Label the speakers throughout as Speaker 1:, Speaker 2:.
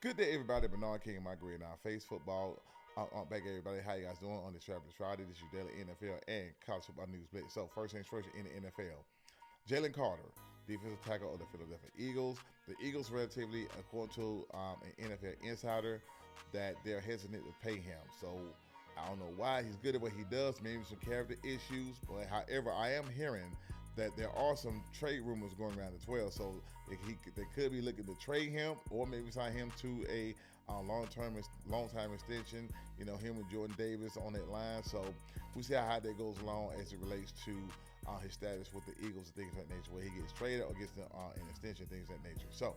Speaker 1: Good day, everybody. Bernard King, my grade now. Face football. Back everybody. How you guys doing on this Travis Friday? This is your daily NFL and college football news blitz. So first things first in the NFL. Jalen Carter, defensive tackle of the Philadelphia Eagles. The Eagles relatively, according to an NFL insider, that they're hesitant to pay him. So I don't know why. He's good at what he does. Maybe some character issues. But however, I am hearing that there are some trade rumors going around as well. So they could be looking to trade him or maybe sign him to a long-time extension. You know, him and Jordan Davis on that line. So we see how that goes along as it relates to his status with the Eagles and things of that nature, where he gets traded or gets an extension, things of that nature. So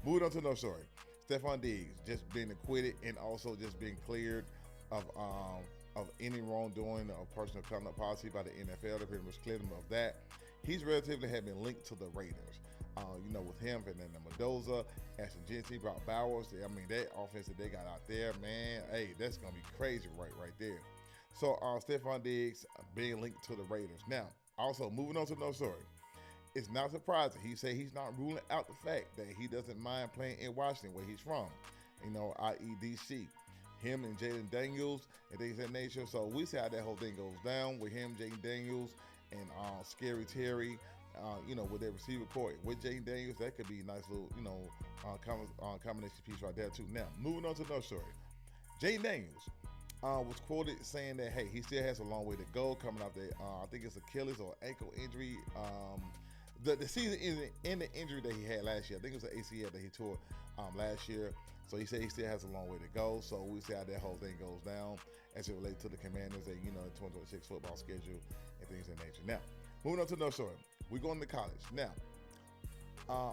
Speaker 1: moving on to another story. Stephon Diggs just being acquitted and also just being cleared of any wrongdoing or personal conduct policy by the NFL. They pretty much cleared him of that. He's relatively had been linked to the Raiders. With him and then Mendoza, Ashton Jeanty, Brock Bowers. I mean, that offense that they got out there, man, hey, that's gonna be crazy right there. So Stephon Diggs being linked to the Raiders. Now, also moving on to another story. It's not surprising. He said he's not ruling out the fact that he doesn't mind playing in Washington, where he's from, i.e. DC. Him and Jaden Daniels and things of that nature. So we see how that whole thing goes down with him, Jaden Daniels, and Scary Terry, with their receiver core. With Jaden Daniels, that could be a nice little, combination piece right there too. Now, moving on to another story. Jaden Daniels was quoted saying that, hey, he still has a long way to go coming off the, I think it's Achilles or ankle injury. The season isn't in the injury that he had last year. I think it was an ACL that he tore last year. So he said he still has a long way to go. So we see how that whole thing goes down as it relates to the Commanders and, the 2026 football schedule and things of that nature. Now, moving on to another story. We're going to college. Now,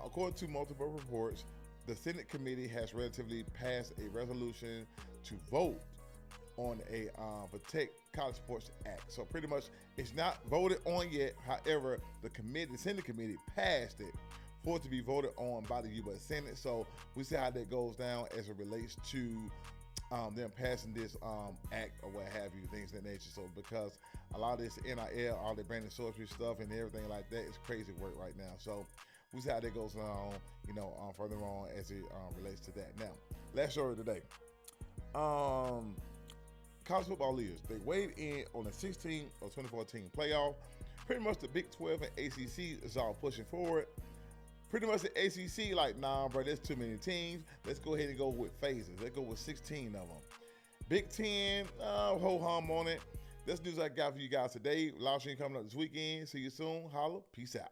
Speaker 1: according to multiple reports, the Senate committee has relatively passed a resolution to vote on a Protect College Sports Act. So pretty much it's not voted on yet. However, the Senate committee passed it for it to be voted on by the U.S. Senate. So we see how that goes down as it relates to them passing this act or what have you, things of that nature. So because a lot of this NIL, all the branded sorcery stuff and everything like that is crazy work right now. So we see how that goes on, further on as it relates to that. Now, last story of the day. College football leaders, they weighed in on the 16 or 2014 playoff. Pretty much the Big 12 and ACC is all pushing forward. Pretty much the ACC, like, nah, bro, there's too many teams. Let's go ahead and go with phases. Let's go with 16 of them. Big 10, ho-hum on it. That's news I got for you guys today. Live stream coming up this weekend. See you soon. Holla. Peace out.